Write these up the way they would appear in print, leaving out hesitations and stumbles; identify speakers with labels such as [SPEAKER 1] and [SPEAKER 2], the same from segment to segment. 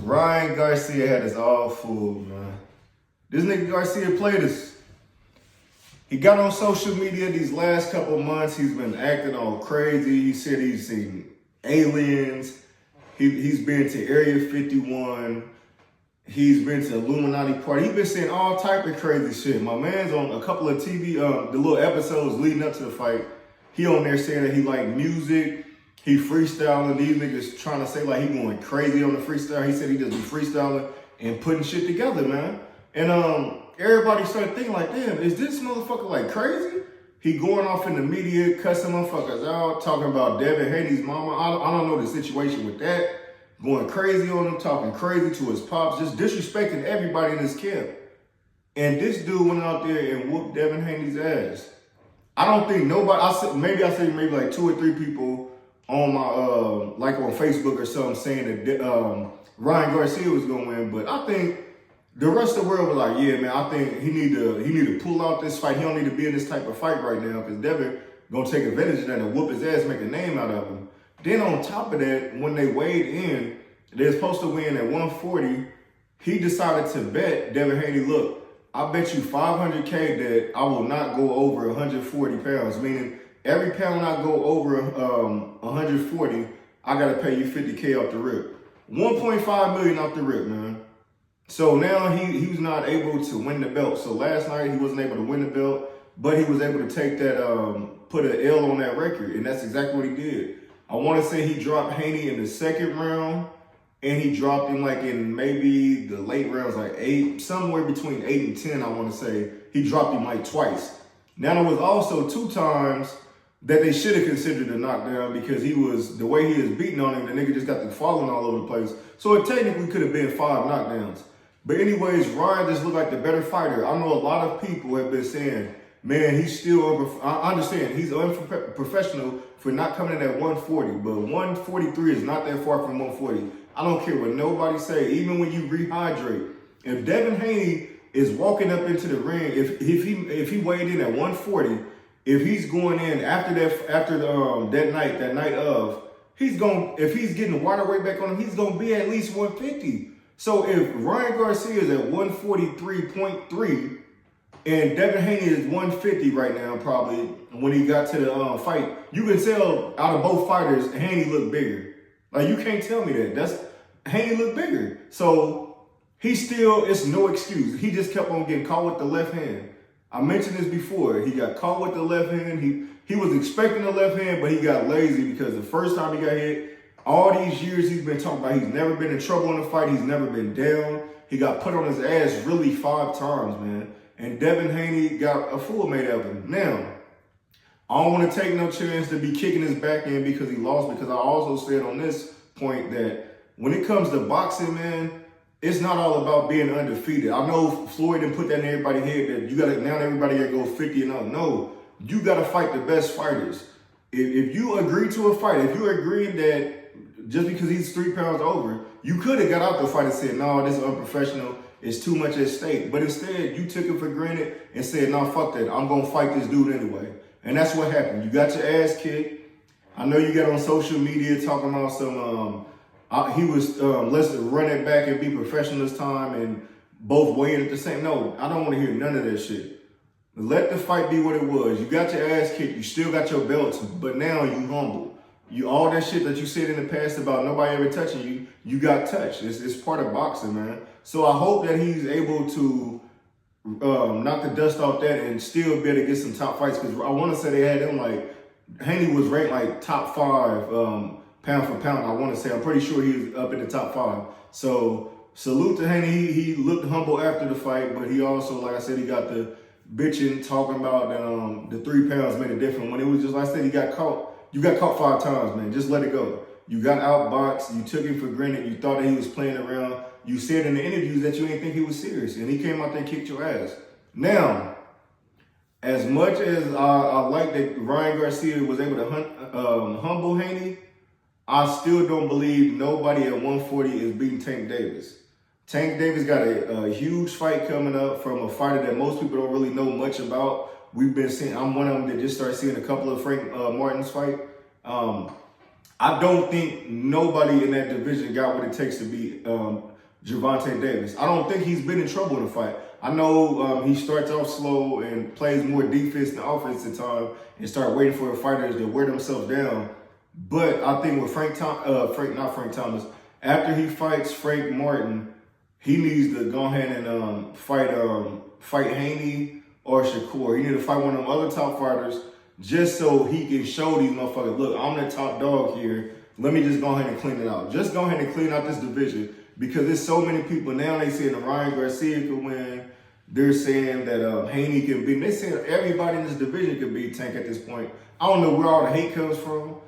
[SPEAKER 1] Ryan Garcia had us all fooled, man. This nigga Garcia played us. He got on social media these last couple months. He's been acting all crazy. He said he's seen aliens. He's been to Area 51. He's been to Illuminati party. He's been saying all type of crazy shit. My man's on a couple of TV, the little episodes leading up to the fight. He on there saying that he like music. He freestyling. These niggas trying to say like he going crazy on the freestyle. He said he just be freestyling and putting shit together, man. And everybody started thinking like, damn, is this motherfucker like crazy? He going off in the media, cussing motherfuckers out, talking about Devin Haney's mama. I don't know the situation with that. Going crazy on him, talking crazy to his pops, just disrespecting everybody in his camp. And this dude went out there and whooped Devin Haney's ass. I don't think nobody, I said maybe like 2 or 3 people on my, like on Facebook or something saying that Ryan Garcia was gonna win, but I think the rest of the world was like, yeah, man, I think he need to pull out this fight. He don't need to be in this type of fight right now because Devin gonna take advantage of that and whoop his ass, make a name out of him. Then on top of that, when they weighed in, they're supposed to win at 140. He decided to bet Devin Haney, look, I bet you 500K that I will not go over 140 pounds, meaning every pound I go over 140, I gotta pay you 50K off the rip. 1.5 million off the rip, man. So now he was not able to win the belt. So last night he wasn't able to win the belt, but he was able to take that, put an L on that record, and that's exactly what he did. I want to say he dropped Haney in the second round, and he dropped him like in maybe the late rounds, like 8, somewhere between 8 and 10, I want to say. He dropped him like twice. Now there was also 2 times that they should have considered a knockdown because the way he was beating on him, the nigga just got to falling all over the place. So it technically could have been 5 knockdowns. But anyways, Ryan just looked like the better fighter. I know a lot of people have been saying, man, he's still, I understand, he's unprofessional for not coming in at 140, but 143 is not that far from 140. I don't care what nobody say, even when you rehydrate. If Devin Haney is walking up into the ring, if he weighed in at 140, if he's going in after that night of, if he's getting the water weight back on him, he's gonna be at least 150. So if Ryan Garcia is at 143.3 and Devin Haney is 150 right now, probably when he got to the fight, you can tell out of both fighters, Haney looked bigger. Like you can't tell me that. Haney looked bigger. So it's no excuse. He just kept on getting caught with the left hand. I mentioned this before. He got caught with the left hand. He was expecting the left hand, but he got lazy because the first time he got hit, all these years he's been talking about he's never been in trouble in a fight. He's never been down. He got put on his ass really 5 times, man. And Devin Haney got a fool made of him. Now, I don't want to take no chance to be kicking his back end because he lost, because I also said on this point that when it comes to boxing, man, it's not all about being undefeated. I know Floyd didn't put that in everybody's head that you got to, now everybody got to go 50 and 0. No, you got to fight the best fighters. If you agree to a fight, if you agree that just because he's 3 pounds over, you could have got out the fight and said, no, this is unprofessional. It's too much at stake. But instead, you took it for granted and said, no, fuck that. I'm going to fight this dude anyway. And that's what happened. You got your ass kicked. I know you got on social media talking about some, he was, let's run it back and be professional this time and both weighing at the same. No, I don't want to hear none of that shit. Let the fight be what it was. You got your ass kicked. You still got your belts, but now you humble. All that shit that you said in the past about nobody ever touching you, you got touched. It's part of boxing, man. So I hope that he's able to knock the dust off that and still be able to get some top fights. Because I want to say they had him like, Haney was ranked like top 5 pound for pound. I want to say, I'm pretty sure he was up in the top 5. So salute to Haney. He looked humble after the fight, but he also, like I said, he got the bitching, talking about the 3 pounds made a difference. When it was just, like I said, he got caught. You got caught 5 times, man. Just let it go. You got outboxed. You took him for granted. You thought that he was playing around. You said in the interviews that you didn't think he was serious, and he came out there and kicked your ass. Now, as much as I like that Ryan Garcia was able to humble Haney, I still don't believe nobody at 140 is beating Tank Davis. Tank Davis got a huge fight coming up from a fighter that most people don't really know much about. We've been seeing, I'm one of them that just started seeing a couple of Frank Martin's fight. I don't think nobody in that division got what it takes to beat Gervonta Davis. I don't think he's been in trouble in a fight. I know he starts off slow and plays more defense than offense at times and start waiting for the fighters to wear themselves down. But I think with Frank Thomas, after he fights Frank Martin, he needs to go ahead and fight Haney or Shakur. He need to fight one of them other top fighters just so he can show these motherfuckers, look, I'm the top dog here. Let me just go ahead and clean it out. Just go ahead and clean out this division because there's so many people now. They saying that Ryan Garcia can win. They're saying that Haney can beat. They saying everybody in this division could beat Tank at this point. I don't know where all the hate comes from.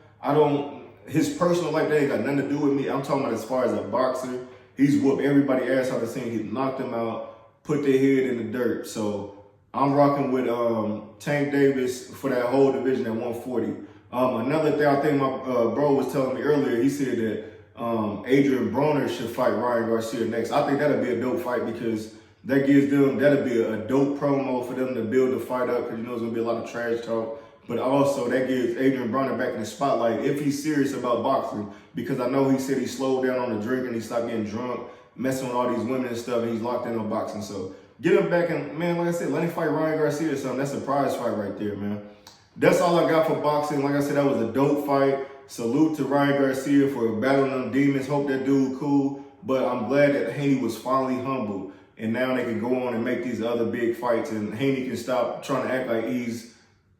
[SPEAKER 1] His personal life, that ain't got nothing to do with me. I'm talking about as far as a boxer. He's whooped everybody ass out of the scene. He knocked them out, put their head in the dirt. So I'm rocking with Tank Davis for that whole division at 140. Another thing I think my bro was telling me earlier, he said that Adrian Broner should fight Ryan Garcia next. I think that'll be a dope fight because that'll be a dope promo for them to build the fight up because you know there's going to be a lot of trash talk. But also that gives Adrian Broner back in the spotlight if he's serious about boxing because I know he said he slowed down on the drink and he stopped getting drunk, messing with all these women and stuff, and he's locked in on boxing. So get him back and, man, like I said, let him fight Ryan Garcia or something. That's a prize fight right there, man. That's all I got for boxing. Like I said, that was a dope fight. Salute to Ryan Garcia for battling them demons. Hope that dude cool. But I'm glad that Haney was finally humbled. And now they can go on and make these other big fights. And Haney can stop trying to act like he's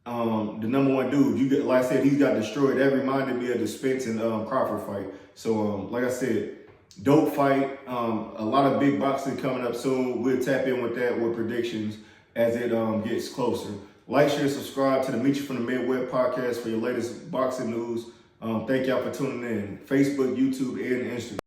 [SPEAKER 1] the number one dude. Like I said, he's got destroyed. That reminded me of the Spence and Crawford fight. So, like I said, dope fight. A lot of big boxing coming up soon. We'll tap in with that with predictions as it gets closer. Like, share, subscribe to the Meet You from the Midwest podcast for your latest boxing news. Thank y'all for tuning in. Facebook, YouTube, and Instagram.